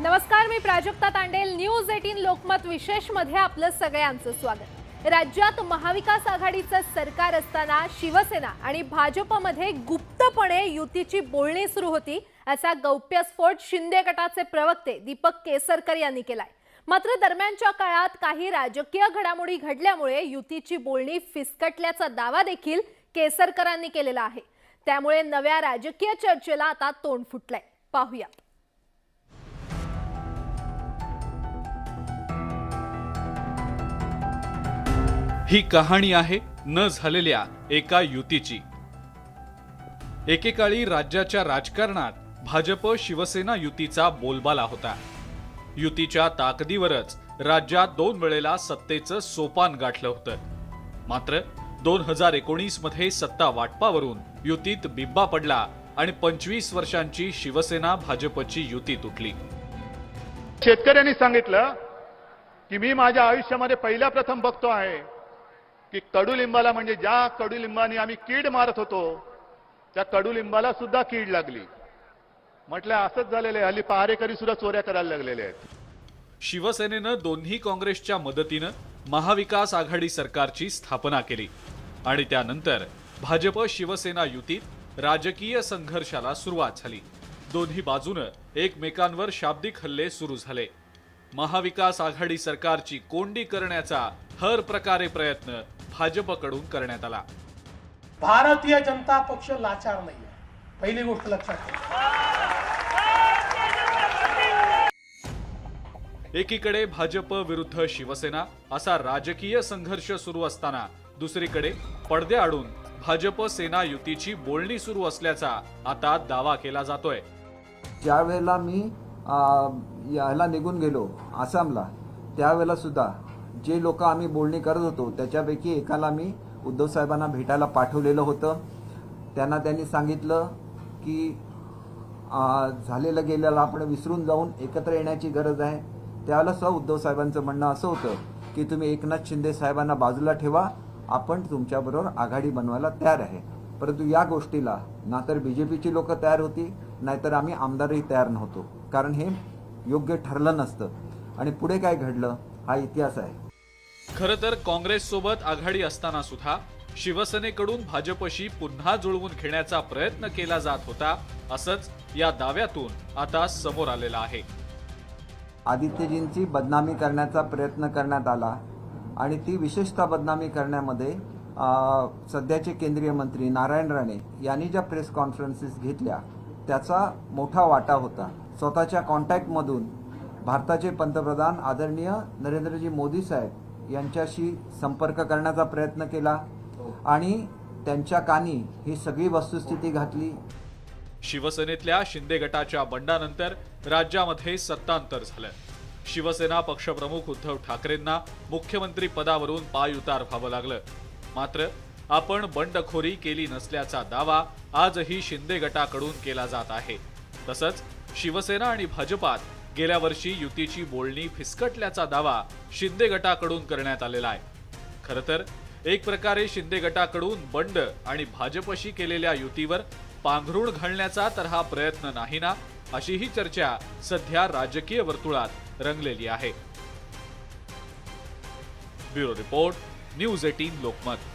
नमस्कार, मी प्राजक्ता तांडेल. न्यूज 18 लोकमत विशेष मध्ये आपलं सगळ्यांचं स्वागत. राज्यात महाविकास आघाडीचं सरकार असताना शिवसेना आणि भाजपमध्ये गुप्तपणे युतीची बोलणी सुरू होती, असा गौप्यस्फोट शिंदे गटाचे प्रवक्ते दीपक केसरकर यांनी केलाय. मात्र दरम्यानच्या काळात काही राजकीय घडामोडी घडल्यामुळे युतीची बोलणी फिसकटल्याचा दावा देखील केसरकरांनी केलेला आहे. त्यामुळे नव्या राजकीय चर्चेला आता तोंड फुटलंय. पाहूया. ही कहाणी आहे न झालेल्या एका युतीची. एकेकाळी राज्याच्या राजकारणात भाजप शिवसेना युतीचा बोलबाला होता. युतीच्या ताकदीवरच राज्यात 2 वेळेला सत्तेचं सोपान गाठलं होतं. मात्र 2019 मध्ये सत्ता वाटपावरून युतीत बिब्बा पडला आणि 25 वर्षांची शिवसेना भाजपची युती तुटली. शेतकऱ्यांनी सांगितलं की मी माझ्या आयुष्यामध्ये पहिल्या प्रथम बघतो आहे की कडुलिंबाला, म्हणजे ज्या कडुलिंबाने आम्ही कीड मारत होतो त्या कडुलिंबाला सुद्धा कीड लागली. म्हटलं असंच झालेलं आहे. हल्ली पहारेकरी सुद्धा चोऱ्या करायला लागलेले आहेत. शिवसेनेनं दोन्ही काँग्रेसच्या मदतीनं महाविकास आघाडी सरकारची स्थापना केली आणि त्यानंतर भाजप शिवसेना युतीत राजकीय संघर्षाला सुरुवात झाली. दोन्ही बाजूनं एकमेकांवर शाब्दिक हल्ले सुरू झाले. महाविकास आघाडी सरकारची कोंडी करण्याचा हर प्रकारे प्रयत्न भाजपकडून करण्यात आला. भारतीय जनता पक्ष लाचार नाहीये, पहिली गोष्ट लक्षात ठेवा. एकीकडे भाजप विरुद्ध शिवसेना असा राजकीय संघर्ष सुरू असताना दुसरीकडे पडद्याआडून भाजप सेना युतीची बोलणी सुरू असल्याचा आता दावा केला जातोय. ज्या वेळेला मी याला निघून गेलो आसामला, त्यावेळेला सुद्धा जे लोक आम्ही बोलणी करत होतो त्याच्यापैकी एकाला मी उद्धव साहेबांना भेटायला पाठवलेलं होतं. त्यांनी सांगितलं की झालेलं गेलेलं आपण विसरून जाऊन एकत्र येण्याची गरज आहे. त्यावेळेला सुद्धा उद्धव साहेबांचं म्हणणं असं होतं की तुम्ही एकनाथ शिंदे साहेबांना बाजूला ठेवा, आपण तुमच्याबरोबर आघाडी बनवायला तयार आहे. परंतु या गोष्टीला ना तर बीजेपीची लोक तयार होती, नाहीतर आम्ही आमदारही तयार नव्हतो, कारण हे योग्य ठरलं नसतं. आणि पुढे काय घडलं हा इतिहास आहे. खरं तर काँग्रेस सोबत आघाडी असताना सुद्धा शिवसेनेकडून भाजपशी पुन्हा जुळवून घेण्याचा प्रयत्न केला जात होता, असंच या दाव्यातून आता समोर आलेलं आहे. आदित्यजींची बदनामी करण्याचा प्रयत्न करण्यात आला आणि ती विशेषतः बदनामी करण्यामध्ये सध्याचे केंद्रीय मंत्री नारायण राणे यांनी ज्या प्रेस कॉन्फरन्सेस घेतल्या त्याचा मोठा वाटा होता. स्वतःच्या कॉन्टॅक्टमधून भारताचे पंतप्रधान आदरणीय नरेंद्रजी मोदी साहेब यांच्याशी संपर्क करण्याचा प्रयत्न केला आणि त्यांच्या कानी ही सगळी वस्तुस्थिती घातली. शिवसेनेतल्या शिंदे गटाच्या बंडानंतर राज्यामध्ये सत्तांतर झालं. शिवसेना पक्षप्रमुख उद्धव ठाकरेंना मुख्यमंत्री पदावरून पायउतार व्हावं लागलं. मात्र आपण बंडखोरी केली नसल्याचा दावा आजही शिंदे गटाकडून केला जात आहे. तसंच शिवसेना आणि भाजपात गेल्या वर्षी युतीची बोलणी फिसकटल्याचा दावा शिंदे गटाकडून करण्यात आलेला आहे. खरं तर एक प्रकारे शिंदे गटाकडून बंड आणि भाजपशी केलेल्या युतीवर पांघरूण घालण्याचा तर हा प्रयत्न नाही ना, अशीही चर्चा सध्या राजकीय वर्तुळात रंगलेली आहे. Bureau report, news 18 Lokmat.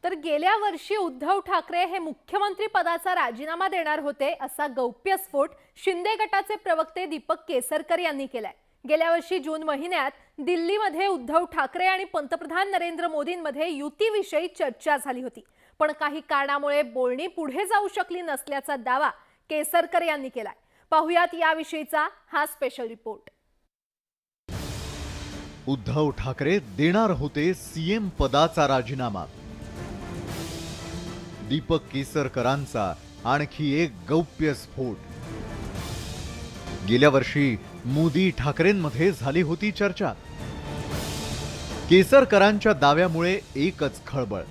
तर गेल्या वर्षी उद्धव ठाकरे हे मुख्यमंत्री पदाचा राजीनामा देणार होते, असा गौप्यस्फोट शिंदे गटाचे प्रवक्ते दीपक केसरकर यांनी केलाय. गेल्या वर्षी जून महिन्यात दिल्लीमध्ये उद्धव ठाकरे आणि पंतप्रधान नरेंद्र मोदींमध्ये युतीविषयी चर्चा झाली होती, पण काही कारणामुळे बोलणी पुढे जाऊ शकली नसल्याचा दावा केसरकर यांनी केलाय. पाहुयात याविषयीचा हा स्पेशल रिपोर्ट. उद्धव ठाकरे देणार होते सीएम पदाचा राजीनामा. दीपक केसरकरांचा आणखी एक गौप्यस्फोट. गेल्या वर्षी मोदी ठाकरेंमध्ये झाली होती चर्चा. केसरकरांच्या दाव्यामुळे एकच खळबळ.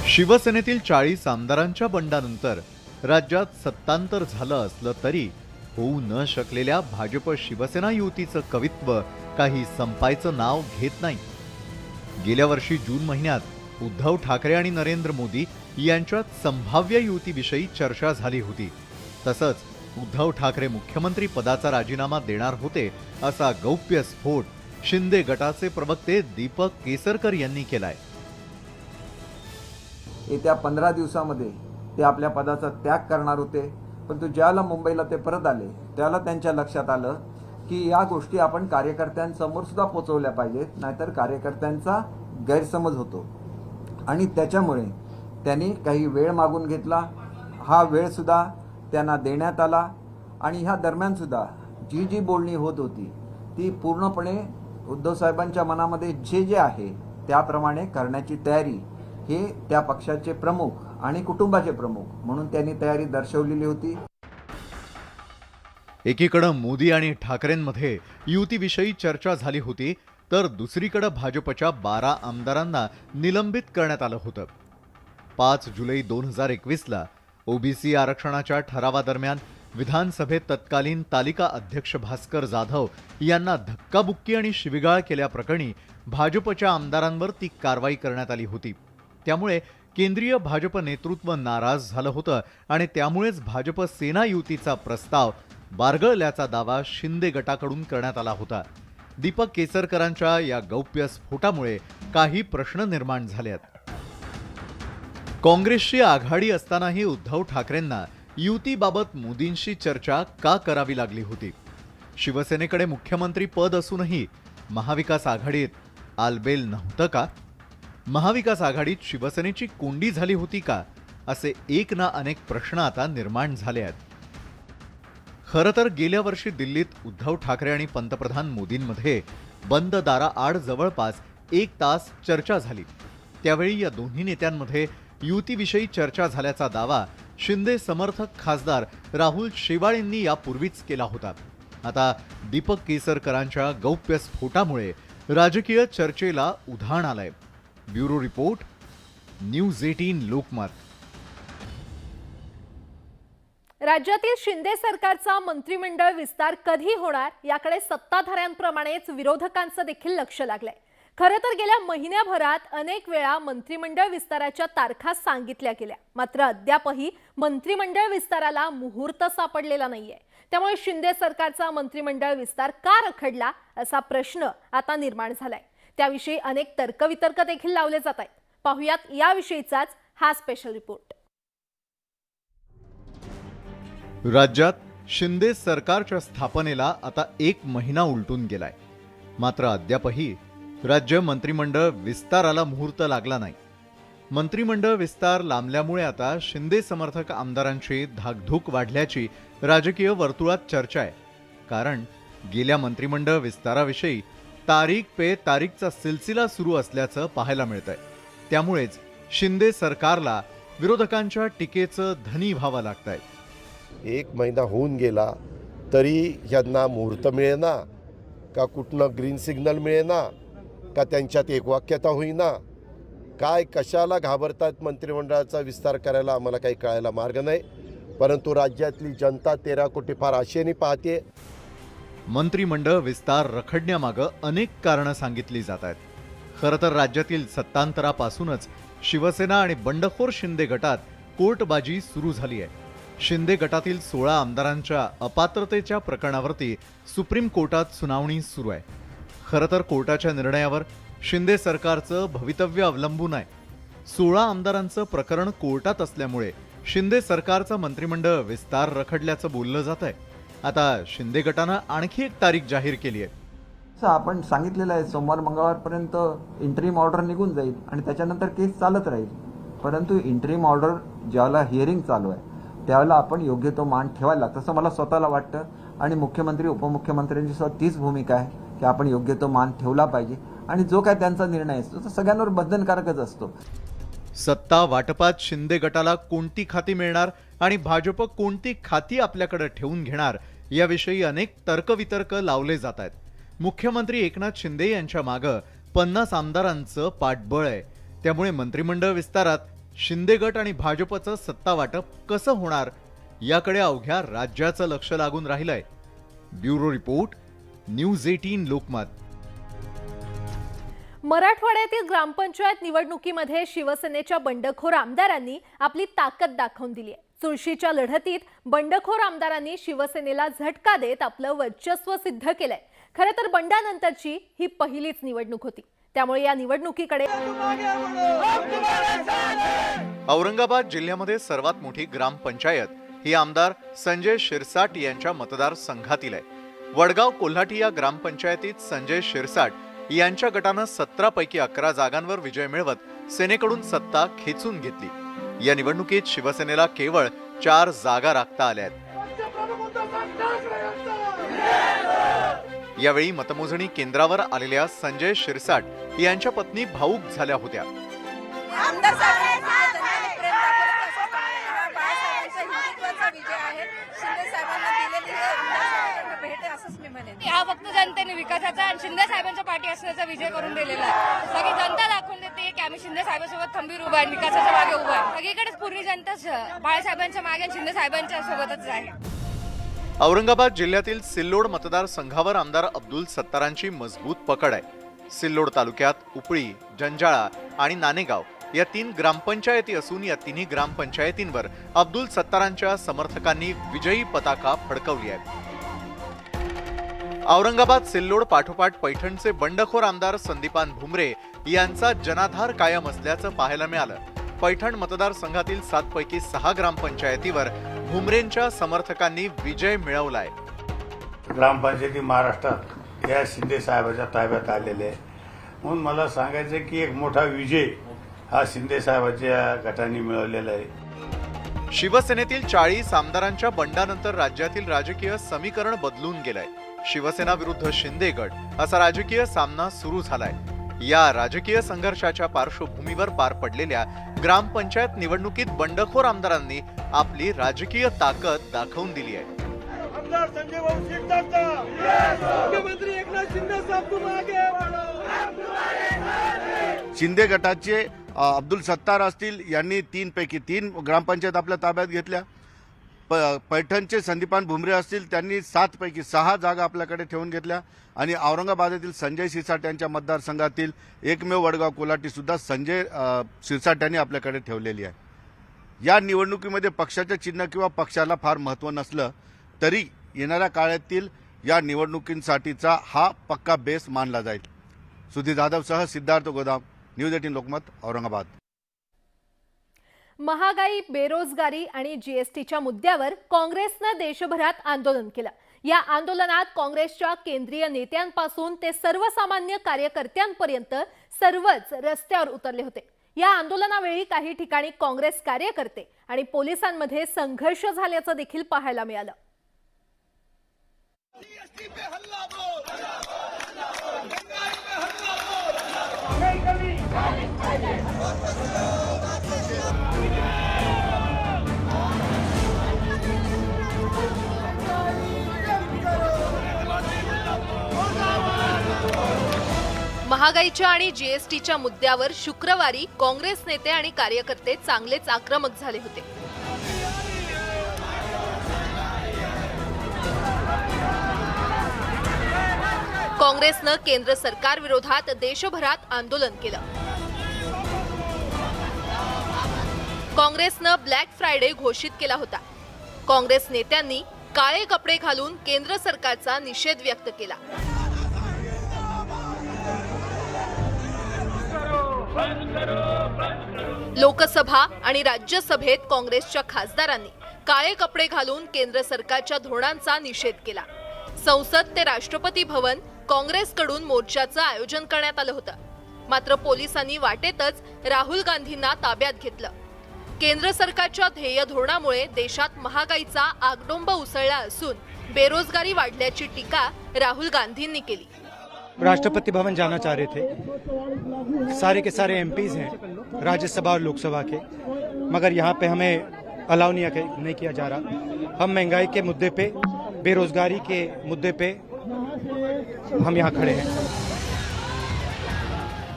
शिवसेनेतील 40 आमदारांच्या बंडानंतर राज्यात सत्तांतर झालं असलं तरी होऊ न शकलेल्या भाजप शिवसेना युतीचं कवित्व काही संपायचं नाव घेत नाही. गेल्या वर्षी जून महिन्यात उद्धव ठाकरे आणि नरेंद्र मोदी यांच्यात संभाव्य युतीविषयी चर्चा झाली होती. तसंच उद्धव ठाकरे मुख्यमंत्री पदाचा राजीनामा देणार होते असा गौप्यस्फोट शिंदे गटाचे प्रवक्ते दीपक केसरकर यांनी केलाय. येत्या 15 दिवसामध्ये ते आपल्या पदाचा त्याग करणार होते, परंतु ज्याला मुंबईला ते परत आले त्याला त्यांच्या लक्षात आलं की या गोष्टी आपण कार्यकर्त्यांसमोर सुद्धा पोचवल्या पाहिजेत, नाहीतर कार्यकर्त्यांचा गैरसमज होतो. आणि त्याच्यामुळे त्यांनी काही वेळ मागून घेतला. हा वेळ सुद्धा त्यांना देण्यात आला आणि ह्या दरम्यान सुद्धा जी जी बोलणी होत होती ती पूर्णपणे उद्धव साहेबांच्या मनामध्ये जे जे आहे त्याप्रमाणे करण्याची तयारी हे त्या पक्षाचे प्रमुख आणि कुटुंबाचे प्रमुख म्हणून त्यांनी तयारी दर्शवलेली होती. एकीकडे मोदी आणि ठाकरेंमध्ये युतीविषयी चर्चा झाली होती, तर दुसरीकडे भाजपच्या 12 आमदारांना निलंबित करण्यात आलं होतं. 5 जुलै 2021ला ओबीसी आरक्षणाच्या ठरावादरम्यान विधानसभेत तत्कालीन तालिका अध्यक्ष भास्कर जाधव यांना धक्काबुक्की आणि शिवीगाळ केल्याप्रकरणी भाजपच्या आमदारांवर ती कारवाई करण्यात आली होती. त्यामुळे केंद्रीय भाजप नेतृत्व नाराज झालं होतं आणि त्यामुळेच भाजप सेना युतीचा प्रस्ताव बारगळल्याचा दावा शिंदे गटाकडून करण्यात आला होता. दीपक केसरकरांच्या या गौप्य स्फोटामुळे काही प्रश्न निर्माण झालेत. काँग्रेसची आघाडी असतानाही उद्धव ठाकरेंना युतीबाबत मोदींशी चर्चा का करावी लागली होती? शिवसेनेकडे मुख्यमंत्री पद असूनही महाविकास आघाडीत आलबेल नव्हतं का? महाविकास आघाडीत शिवसेनेची कोंडी झाली होती का? असे एक ना अनेक प्रश्न आता निर्माण झाले आहेत. खरं तर गेल्या वर्षी दिल्लीत उद्धव ठाकरे आणि पंतप्रधान मोदींमध्ये बंद दाराआड जवळपास 1 तास चर्चा झाली. त्यावेळी या दोन्ही नेत्यांमध्ये युतीविषयी चर्चा झाल्याचा दावा शिंदे समर्थक खासदार राहुल शेवाळेंनी यापूर्वीच केला होता. आता दीपक केसरकरांच्या गौप्य स्फोटामुळे राजकीय चर्चेला उधाण आलंय. Bureau report, news 18 Lokmat. राज्यातील शिंदे सरकारचा मंत्रिमंडळ विस्तार कधी होणार याकडे सत्ताधाऱ्यांप्रमाणेच विरोधकांचं देखील लक्ष लागलंय. खरं तर गेल्या महिन्याभरात अनेक वेळा मंत्रिमंडळ विस्ताराच्या तारखा सांगितल्या गेल्या, मात्र अद्यापही मंत्रिमंडळ विस्ताराला मुहूर्त सापडलेला नाहीये. त्यामुळे शिंदे सरकारचा मंत्रिमंडळ विस्तार का रखडला असा प्रश्न आता निर्माण झालाय. त्याविषयी अनेक तर्कवितर्क देखील लावले जात आहेत. पाहुयात याविषयीचाच हा स्पेशल रिपोर्ट. राज्यात शिंदे सरकारच्या स्थापनेला आता 1 महिना उलटून गेलाय, मात्र अद्यापही राज्य मंत्रिमंडळ विस्ताराला मुहूर्त लागला नाही. मंत्रिमंडळ विस्तार लांबल्यामुळे आता शिंदे समर्थक आमदारांची धाकधूक वाढल्याची राजकीय वर्तुळात चर्चा आहे. कारण गेल्या मंत्रिमंडळ विस्ताराविषयी तारीख पे तारीखचा सिलसिला सुरू असल्याचं पाहायला मिळतंय. त्यामुळेच शिंदे सरकारला विरोधकांच्या टीकेचं धनी व्हावं लागतंय. 1 महिना होऊन गेला तरी यांना मुहूर्त मिळेना का, कुठनं ग्रीन सिग्नल मिळेना का, त्यांच्यात एकवाक्यता होईना काय, कशाला घाबरतात मंत्रिमंडळाचा विस्तार करायला आम्हाला काही कळायला मार्ग नाही. परंतु राज्यातली जनता 13 कोटी फार आशेने पाहते. मंत्रिमंडळ विस्तार रखडण्यामागं अनेक कारणं सांगितली जात आहेत. खरं तर राज्यातील सत्तांतरापासूनच शिवसेना आणि बंडखोर शिंदे गटात कोर्टबाजी सुरू झाली आहे. शिंदे गटातील 16 आमदारांच्या अपात्रतेच्या प्रकरणावरती सुप्रीम कोर्टात सुनावणी सुरू आहे. खरं तर कोर्टाच्या निर्णयावर शिंदे सरकारचं भवितव्य अवलंबून आहे. 16 आमदारांचं प्रकरण कोर्टात असल्यामुळे शिंदे सरकारचा मंत्रिमंडळ विस्तार रखडल्याचं बोललं जात आहे. आता शिंदे गटानं आणखी एक तारीख जाहीर केली आहे. आपण सांगितलेलं आहे सोमवार मंगळवारपर्यंत इंटरिम ऑर्डर निघून जाईल आणि त्याच्यानंतर केस चालत राहील. परंतु इंटरिम ऑर्डर ज्यावेळेला हिअरिंग चालू आहे त्यावेळेला आपण योग्य तो मान ठेवायला, तसं मला स्वतःला वाटतं आणि मुख्यमंत्री उपमुख्यमंत्र्यांची सुद्धा तीच भूमिका आहे की आपण योग्य तो मान ठेवला पाहिजे आणि जो काय त्यांचा निर्णय असतो तो सगळ्यांवर बंधनकारकच असतो. सत्ता वाटपात शिंदे गटाला कोणती खाती मिळणार आणि भाजप कोणती खाती आपल्याकडे ठेवून घेणार याविषयी अनेक तर्कवितर्क लावले जात आहेत. मुख्यमंत्री एकनाथ शिंदे यांच्या मागं 50 आमदारांचं पाठबळ आहे. त्यामुळे मंत्रिमंडळ विस्तारात शिंदे गट आणि भाजपचं सत्ता वाटप कसं होणार याकडे अवघ्या राज्याचं लक्ष लागून राहिलंय. Bureau report, news 18 Lokmat. मराठवाड्यातील ग्रामपंचायत निवडणुकीमध्ये शिवसेनेच्या बंडखोर आमदारांनी आपली ताकद दाखवून दिली आहे. चुरशीच्या लढतीत बंडखोर आमदारांनी शिवसेनेला झटका देत आपलं वर्चस्व सिद्ध केलंय. खरं तर बंडानंतरची ही पहिलीच निवडणूक होती, त्यामुळे या निवडणुकीकडे औरंगाबाद जिल्ह्यामध्ये सर्वात मोठी ग्रामपंचायत ही आमदार संजय शिरसाट यांच्या मतदारसंघातील आहे. वडगाव कोल्हाटी या ग्रामपंचायतीत संजय शिरसाट यांच्या गटानं 17 पैकी 11 जागांवर विजय मिळवत सेनेकडून सत्ता खेचून घेतली. या निवडणुकीत शिवसेनेला केवळ 4 जागा राखता आल्या आहेत. यावेळी मतमोजणी केंद्रावर आलेल्या संजय शिरसाट यांच्या पत्नी भावूक झाल्या होत्या. आमदार साहेबांनी प्रेम दाखवलं तसंच बाळासाहेबांच्या हिंदुत्वाचा विजय आहे. शिंदे साहेबांना दिलेली हे आमदार साहेबांना भेट आहे असंच मी म्हणेन. हा फक्त जनतेने विकासाचा आणि शिंदे साहेबांच्या पाठी असण्याचा विजय करून दिलेला आहे. सगळी जनता दाखवून देते की आम्ही शिंदे साहेबांसोबत खंबीर उभा आहे, विकासाच्या मागे उभा आहे. सगळीकडेच पूर्ण जनता बाळासाहेबांच्या मागे आणि शिंदे साहेबांच्या सोबतच आहे. औरंगाबाद जिल्ह्यातील सिल्लोड मतदारसंघावर आमदार अब्दुल सत्तारांची मजबूत पकड आहे. सिल्लोड तालुक्यात उपळी, जंजाळा आणि नानेगाव या 3 ग्रामपंचायती असून या तिन्ही ग्रामपंचायतींवर अब्दुल सत्तारांच्या समर्थकांनी विजयी पताका फडकवली आहे. औरंगाबाद सिल्लोड पाठोपाठ पैठणचे बंडखोर आमदार संदीपान भुमरे यांचा जनाधार कायम असल्याचं पाहायला मिळालं. पैठण मतदारसंघातील 7 पैकी 6 ग्रामपंचायतीवर भुमरेंच्या समर्थकांनी विजय मिळवलाय. ग्रामपंचायती महाराष्ट्रात या शिंदे साहेबांच्या ताब्यात आलेले आहे, म्हणून मला सांगायचं की एक मोठा विजय हा शिंदे साहेबांच्या गटाने मिळवलेला आहे. शिवसेनेतील 40 आमदारांच्या बंडानंतर राज्यातील राजकीय समीकरण बदलून गेलंय. शिवसेना विरुद्ध शिंदे गट असा राजकीय सामना सुरू झालाय. या राजकीय संघर्षाच्या पार्श्वभूमीवर पार पडलेल्या ग्रामपंचायत निवडणुकीत बंडखोर आमदारांनी आपली राजकीय ताकद दाखवून दिली आहे. आमदार संजय भाऊ शिरसाट, मुख्यमंत्री एकनाथ शिंदे साहब तुम आगे बढ़ो. शिंदे गटाचे अब्दुल सत्तार असतील, यांनी 3 पैकी 3 ग्रामपंचायत आपल्या ताब्यात घेतल्या. पैठणचे संदीपान भुमरे असतील, त्यांनी 7 पैकी 6 जागा आपल्याकडे ठेवून घेतल्या. आणि औरंगाबादेतील संजय शिरसाट यांच्या मतदारसंघातील एकमेव वडगाव कोल्हाटी सुद्धा संजय शिरसाट यांनी आपल्याकडे ठेवलेली आहे. या निवडणुकीमध्ये पक्षाचं चिन्ह किंवा पक्षाला फार महत्त्व नसलं तरी येणाऱ्या काळातील या निवडणुकींसाठीचा हा पक्का बेस मानला जाईल. सुधीर जाधवसह सिद्धार्थ गोदाम, न्यूज 18 लोकमत, औरंगाबाद. महागाई, बेरोजगारी आणि जीएसटीच्या मुद्द्यावर काँग्रेसनं देशभरात आंदोलन केलं. या आंदोलनात काँग्रेसच्या केंद्रीय नेत्यांपासून ते सर्वसामान्य कार्यकर्त्यांपर्यंत सर्वच रस्त्यावर उतरले होते. या आंदोलनावेळी काही ठिकाणी काँग्रेस कार्यकर्ते आणि पोलिसांमध्ये संघर्ष झाल्याचं देखील पाहायला मिळालं. महागाईच्या आणि जीएसटीच्या मुद्द्यावर शुक्रवारी काँग्रेस नेते आणि कार्यकर्ते चांगलेच आक्रमक झाले होते. काँग्रेसनं केंद्र सरकार विरोधात देशभरात आंदोलन केलं. काँग्रेसनं ब्लॅक फ्रायडे घोषित केला होता. काँग्रेस नेत्यांनी काळे कपडे घालून केंद्र सरकारचा निषेध व्यक्त केला. लोकसभा आणि राज्यसभेत काँग्रेसच्या खासदारांनी काळे कपडे घालून केंद्र सरकारच्या धोरणांचा निषेध केला. संसद ते राष्ट्रपती भवन काँग्रेसकडून मोर्चाचं आयोजन करण्यात आलं होतं. मात्र पोलिसांनी वाटेतच राहुल गांधींना ताब्यात घेतलं. केंद्र सरकारच्या ध्येय धोरणामुळे देशात महागाईचा आगडोंब उसळला असून बेरोजगारी वाढल्याची टीका राहुल गांधींनी केली. राष्ट्रपति भवन जाना चाह रहे थे, सारे के सारे एमपीज हैं राज्यसभा और लोकसभा के, मगर यहाँ पे हमें अलाउ नहीं किया जा रहा. हम महंगाई के मुद्दे पे, बेरोजगारी के मुद्दे पे हम यहाँ खड़े हैं.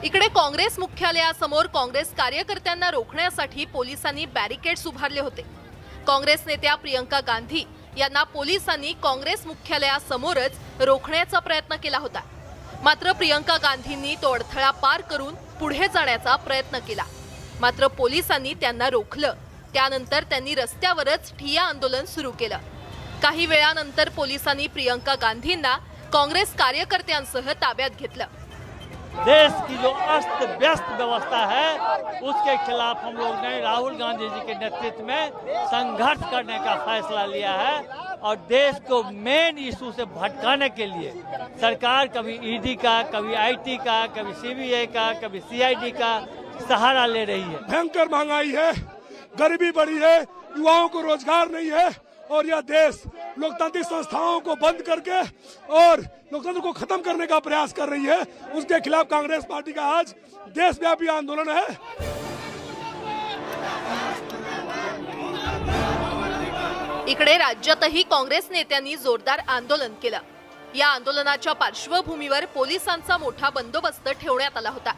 इकडे काँग्रेस मुख्यालयासमोर काँग्रेस कार्यकर्त्यांना रोखण्यासाठी पोलिसांनी बॅरिकेड्स उभारले होते. काँग्रेस नेत्या प्रियंका गांधी यांना पोलिसांनी काँग्रेस मुख्यालयासमोरच रोखण्याचा प्रयत्न केला होता. मात्र प्रियंका गांधींनी तो अडथळा पार करून पुढे जाण्याचा प्रयत्न केला. मात्र पोलिसांनी त्यांना रोखलं. त्यानंतर त्यांनी रस्त्यावरच ठिय्या आंदोलन सुरू केलं. काही वेळानंतर पोलिसांनी प्रियंका गांधींना काँग्रेस कार्यकर्त्यांसह ताब्यात घेतलं. देश की जो अस्त व्यस्त व्यवस्था है उसके खिलाफ हम लोग ने राहुल गांधी जी के नेतृत्व में संघर्ष करने का फैसला लिया है और देश को मेन इशू से भटकाने के लिए सरकार कभी ईडी का, कभी आईटी का, कभी सीबीआई का, कभी सीआईडी का सहारा ले रही है। भयंकर महंगाई है, गरीबी बढ़ी है, युवाओं को रोजगार नहीं है और यह देश लोकतांत्रिक संस्थाओं को बंद करके और लोकतंत्र को खत्म करने का प्रयास कर रही है। उसके खिलाफ कांग्रेस पार्टी का आज देशव्यापी आंदोलन है। इकडे राज्यातही काँग्रेस नेत्यांनी जोरदार आंदोलन केलं. या आंदोलनाच्या पार्श्वभूमीवर पोलिसांचा मोठा बंदोबस्त ठेवण्यात आला होता.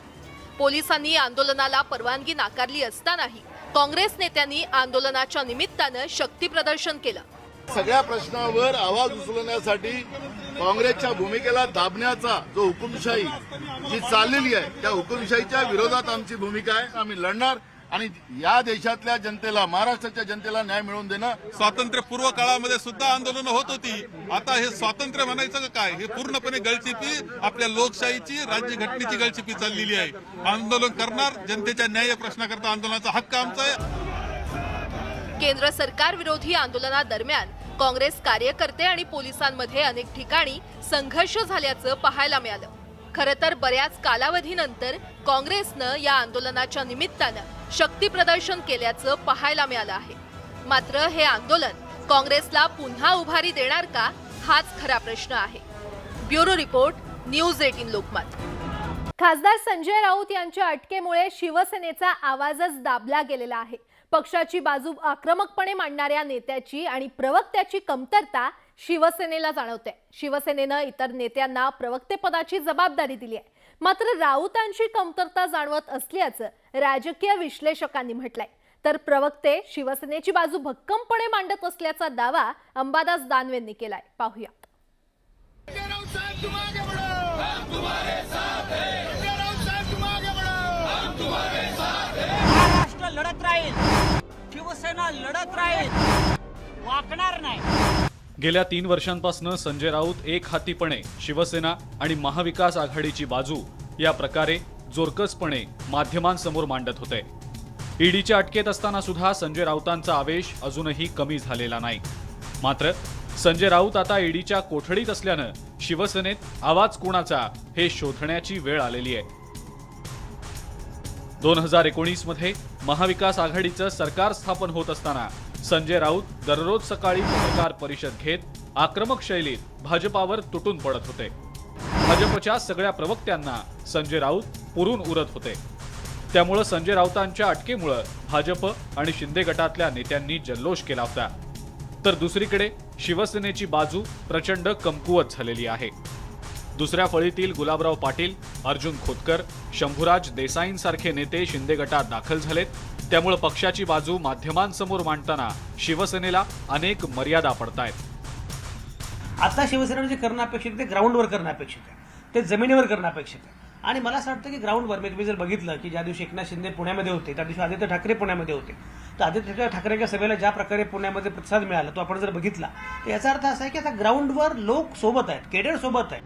पोलिसांनी आंदोलनाला परवानगी नाकारली असतानाही काँग्रेस नेत्यांनी आंदोलनाच्या निमित्तानं शक्ती प्रदर्शन केलं. सगळ्या प्रश्नावर आवाज उचलण्यासाठी काँग्रेसच्या भूमिकेला दाबण्याचा जो हुकुमशाही जी चाललेली आहे त्या हुकुमशाहीच्या विरोधात आमची भूमिका आहे. आम्ही लढणार आणि या देशातल्या जनतेला, महाराष्ट्राच्या जनतेला न्याय मिळवून देणं. स्वातंत्र्यपूर्व काळामध्ये सुद्धा आंदोलन होत होती. आता हे स्वातंत्र्य म्हणायचं का काय? हे पूर्णपणे गळचिपी आपल्या लोकशाहीची, राज्यघटनेची गळचिपी चाललेली आहे. आंदोलन करणार, जनतेच्या न्याय प्रश्नाकरता आंदोलनाचा हक्क आमचा आहे. केंद्र सरकार विरोधी आंदोलनादरम्यान काँग्रेस कार्यकर्ते आणि पोलिसांमध्ये अनेक ठिकाणी संघर्ष झाल्याचं पाहायला मिळालं. खरं तर बऱ्याच कालावधीनंतर काँग्रेसनं या आंदोलनाच्या निमित्तानं शक्ती प्रदर्शन केल्याचं पाहायला मिळालं आहे. मात्र हे आंदोलन काँग्रेसला पुन्हा उभारी देणार का, हाच खरा प्रश्न आहे. Bureau report, news 18 Lokmat. खासदार संजय राऊत यांच्या अटकेमुळे शिवसेनेचा आवाजच दाबला गेलेला आहे. पक्षाची बाजू आक्रमकपणे मांडणाऱ्या नेत्याची आणि प्रवक्त्याची कमतरता शिवसेनेला जाणवते. शिवसेनेनं इतर नेत्यांना प्रवक्तेपदाची जबाबदारी दिली आहे. मात्र राऊतांची कमतरता जाणवत असल्याचं राजकीय विश्लेषकांनी म्हटलंय. तर प्रवक्ते शिवसेनेची बाजू भक्कमपणे मांडत असल्याचा दावा अंबादास दानवेंनी केलाय. पाहूया. महाराष्ट्र लढत राहील, शिवसेना लढत राहील, वाकणार नाही. गेल्या 3 वर्षांपासून संजय राऊत एक हातीपणे शिवसेना आणि महाविकास आघाडीची बाजू या प्रकारे जोरकसपणे माध्यमांसमोर मांडत होते. ईडीच्या अटकेत असताना सुद्धा संजय राऊतांचा आवेश अजूनही कमी झालेला नाही. मात्र संजय राऊत आता ईडीच्या कोठडीत असल्यानं शिवसेनेत आवाज कोणाचा हे शोधण्याची वेळ आलेली आहे. 2019 मध्ये महाविकास आघाडीचं सरकार स्थापन होत असताना संजय राऊत दररोज सकाळी पत्रकार परिषद घेत आक्रमक शैलीत भाजपावर तुटून पडत होते. भाजपच्या सगळ्या प्रवक्त्यांना संजय राऊत पुरून उरत होते. त्यामुळे संजय राऊतांच्या अटकेमुळे भाजप आणि शिंदे गटातल्या नेत्यांनी जल्लोष केला होता. तर दुसरीकडे शिवसेनेची बाजू प्रचंड कमकुवत झालेली आहे. दुसऱ्या फळीतील गुलाबराव पाटील, अर्जुन खोतकर, शंभूराज देसाईंसारखे नेते शिंदे गटात दाखल झालेत. त्यामुळे पक्षाची बाजू माध्यमांसमोर मांडताना शिवसेनेला अनेक मर्यादा पडतायत. आता शिवसेना जे करणं अपेक्षित आहे ते ग्राउंडवर करणं अपेक्षित आहे, ते जमिनीवर करणं अपेक्षित आहे. आणि मला असं वाटतं की ग्राउंडवर मी तुम्ही जर बघितलं की ज्या दिवशी एकनाथ शिंदे पुण्यामध्ये होते त्या दिवशी आदित्य ठाकरे पुण्यामध्ये होते, तर आदित्य ठाकरेच्या सभेला ज्या प्रकारे पुण्यामध्ये प्रतिसाद मिळाला तो आपण जर बघितला तर याचा अर्थ असा आहे की आता ग्राउंडवर लोक सोबत आहेत, केडर सोबत आहेत.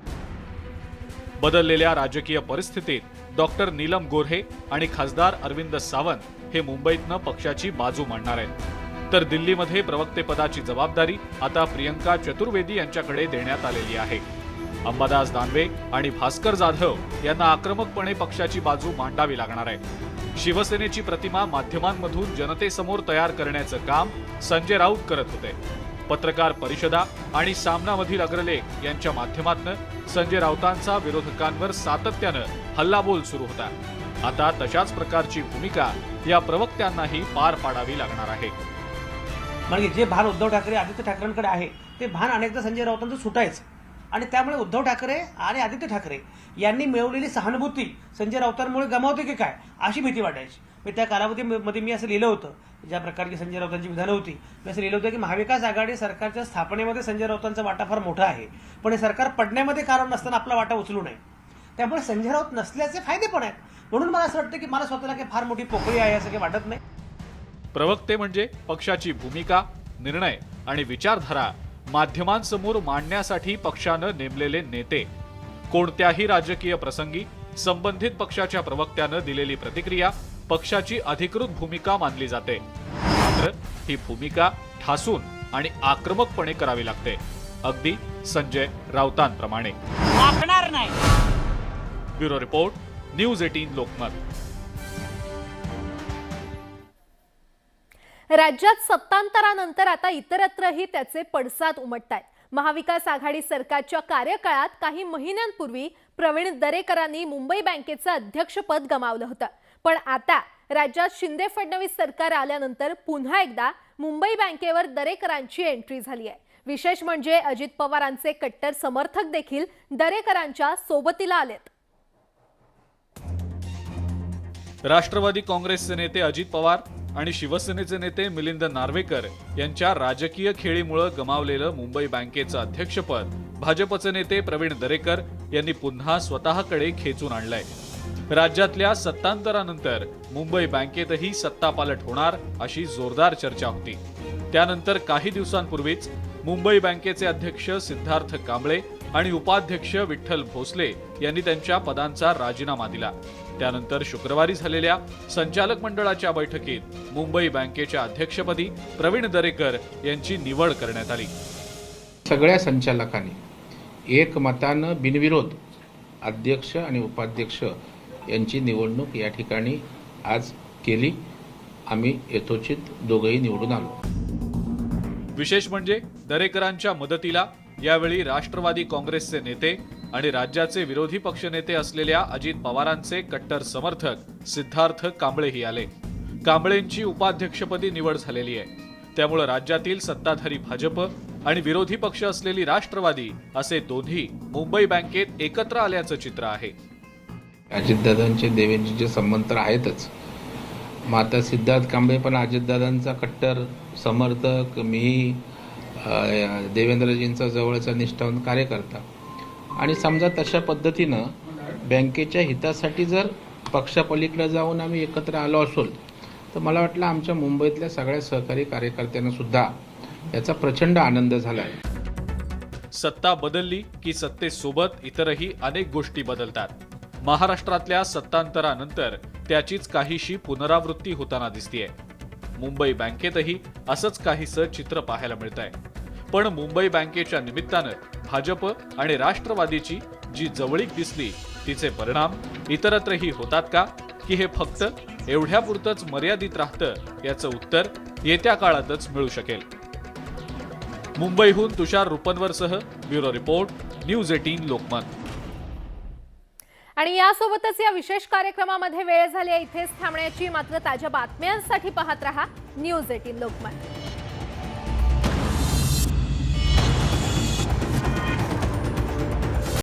बदललेल्या राजकीय परिस्थितीत डॉक्टर नीलम गोऱ्हे आणि खासदार अरविंद सावंत हे मुंबईतनं पक्षाची बाजू मांडणार आहेत. तर दिल्लीमध्ये प्रवक्तेपदाची जबाबदारी आता प्रियंका चतुर्वेदी यांच्याकडे देण्यात आलेली आहे. अंबादास दानवे आणि भास्कर जाधव यांना आक्रमकपणे पक्षाची बाजू मांडावी लागणार आहे. शिवसेनेची प्रतिमा माध्यमांमधून जनतेसमोर तयार करण्याचं काम संजय राऊत करत होते. पत्रकार परिषदा आणि सामनामधील अग्रलेख यांच्या माध्यमातून संजय राऊतांचा विरोधकांवर सातत्यानं हल्लाबोल सुरू होता. आता तशाच प्रकारची भूमिका या प्रवक्त्यांनाही पार पाडावी लागणार आहे. म्हणजे जे भान उद्धव ठाकरे आदित्य ठाकरेंकडे आहे ते भान अनेकदा संजय राऊतांचं सुटायचं आणि त्यामुळे उद्धव ठाकरे आणि आदित्य ठाकरे यांनी मिळवलेली सहानुभूती संजय राऊतांमुळे गमावते की काय अशी भीती वाटायची. त्या कालावधीमध्ये मी असं लिहिलं होतं, ज्या प्रकारची संजय राऊतांची विधानं होती, मी असं लिहिलं होतं की महाविकास आघाडी सरकारच्या स्थापनेमध्ये संजय राऊतांचा वाटा फार मोठा आहे, पण हे सरकार पडण्यामध्ये कारण नसताना आपला वाटा उचलू नये. त्यामुळे संजय राऊत नसल्याचे फायदे पण आहेत. म्हणून मला असं वाटतं की मला स्वतःला काही फार मोठी पोकळी आहे असं काही वाटत नाही. प्रवक्ते म्हणजे पक्षाची भूमिका, निर्णय आणि विचारधारा माध्यमांसमोर मांडण्यासाठी पक्षानं नेमलेले नेते. कोणत्याही राजकीय प्रसंगी संबंधित पक्षाच्या प्रवक्त्यानं दिलेली प्रतिक्रिया पक्षाची अधिकृत भूमिका मानली जाते. मात्र ही भूमिका ठासून आणि आक्रमकपणे करावी लागते, अगदी संजय राऊतांप्रमाणे. वाकणार नाही. Bureau report, news 18 Lokmat. राज्यात सत्तांतरानंतर आता इतरत्रही त्याचे पडसाद उमटतायत. महाविकास आघाडी सरकारच्या कार्यकाळात काही महिन्यांपूर्वी प्रवीण दरेकरांनी मुंबई बँकेचं अध्यक्षपद गमावलं होतं. पण आता राज्यात शिंदे फडणवीस सरकार आल्यानंतर पुन्हा एकदा मुंबई बँकेवर दरेकरांची एंट्री झाली आहे. विशेष म्हणजे अजित पवारांचे कट्टर समर्थक देखील दरेकरांच्या सोबतीला आलेत. राष्ट्रवादी काँग्रेसचे नेते अजित पवार आणि शिवसेनेचे नेते मिलिंद नार्वेकर यांच्या राजकीय खेळीमुळे गमावलेलं मुंबई बँकेचं अध्यक्षपद भाजपचे नेते प्रवीण दरेकर यांनी पुन्हा स्वतःकडे खेचून आणलंय. राज्यातल्या सत्तांतरानंतर मुंबई बँकेतही सत्तापालट होणार अशी जोरदार चर्चा होती. त्यानंतर काही दिवसांपूर्वीच मुंबई बँकेचे अध्यक्ष सिद्धार्थ कांबळे आणि उपाध्यक्ष विठ्ठल भोसले यांनी त्यांच्या पदांचा राजीनामा दिला. त्यानंतर शुक्रवारी झालेल्या संचालक मंडळाच्या बैठकीत मुंबई बँकेच्या अध्यक्षपदी प्रवीण दरेकर यांची निवड करण्यात आली. सगळ्या संचालकांनी एकमतानं बिनविरोध अध्यक्ष आणि उपाध्यक्ष यांची निवडणूक या ठिकाणी आज केली. आम्ही यथोचित दोघंही निवडून आलो. विशेष म्हणजे दरेकरांच्या मदतीला यावेळी राष्ट्रवादी काँग्रेसचे नेते आणि राज्याचे विरोधी पक्षनेते असलेल्या अजित पवारांचे कट्टर समर्थक सिद्धार्थ कांबळेही आले. कांबळेंची उपाध्यक्षपदी निवड झालेली आहे. त्यामुळे राज्यातील सत्ताधारी भाजप आणि विरोधी पक्ष असलेली राष्ट्रवादी असे दोन्ही मुंबई बँकेत एकत्र आल्याचं चित्र आहे. अजितदादांचे देवेंद्रचे संबंध तर आहेतच. मग आता सिद्धार्थ कांबळे पण अजितदादांचा कट्टर समर्थक, मी देवेंद्रजींचा जवळचा निष्ठावंत कार्यकर्ता. आणि समजा तशा पद्धतीनं बँकेच्या हितासाठी जर पक्षापलीकडे जाऊन आम्ही एकत्र आलो असोल तर मला वाटलं आमच्या मुंबईतल्या सगळ्या सहकारी कार्यकर्त्यांना सुद्धा याचा प्रचंड आनंद झाला आहे. सत्ता बदलली की सत्तेसोबत इतरही अनेक गोष्टी बदलतात. महाराष्ट्रातल्या सत्तांतरानंतर त्याचीच काहीशी पुनरावृत्ती होताना दिसतीये. मुंबई बँकेतही असंच काहीसं चित्र पाहायला मिळतंय. पण मुंबई बँकेच्या निमित्तानं भाजप आणि राष्ट्रवादीची जी जवळीक दिसली तिचे परिणाम इतरत्रही होतात का, की हे फक्त एवढ्यापुरतंच मर्यादित राहतं, याचं उत्तर येत्या काळातच मिळू शकेल. मुंबईहून तुषार रुपनवरसह ब्युरो रिपोर्ट, न्यूज 18 लोकमत. आणि यासोबतच या विशेष कार्यक्रमामध्ये वेळ झाली आहे इथेच थांबण्याची. मात्र ताज्या बातम्यांसाठी पाहत रहा न्यूज 18 लोकमत.